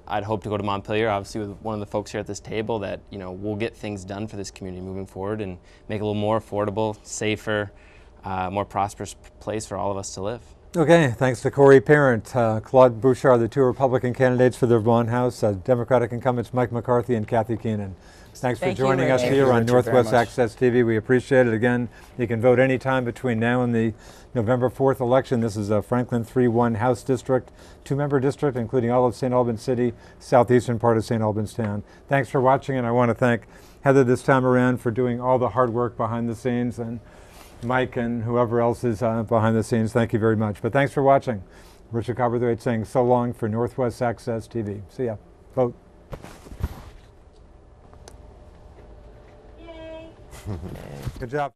I'd hope to go to Montpelier, obviously with one of the folks here at this table, that, we'll get things done for this community moving forward and make it a little more affordable, safer, more prosperous place for all of us to live. Okay, thanks to Corey Parent, Claude Bouchard, the 2 Republican candidates for the Vermont House, Democratic incumbents Mike McCarthy and Kathy Keenan. Thanks for Thank you, joining us Richard. here Thank you, on Richard, very Northwest much. Access TV. We appreciate it. Again, you can vote anytime between now and the November 4th election. This is a Franklin 3-1 House District, 2-member district, including all of St. Albans City, southeastern part of St. Albans Town. Thanks for watching, and I want to thank Heather this time around for doing all the hard work behind the scenes, and Mike and whoever else is behind the scenes. Thank you very much. But thanks for watching. Richard Copperthwaite saying so long for Northwest Access TV. See ya. Vote. Good job.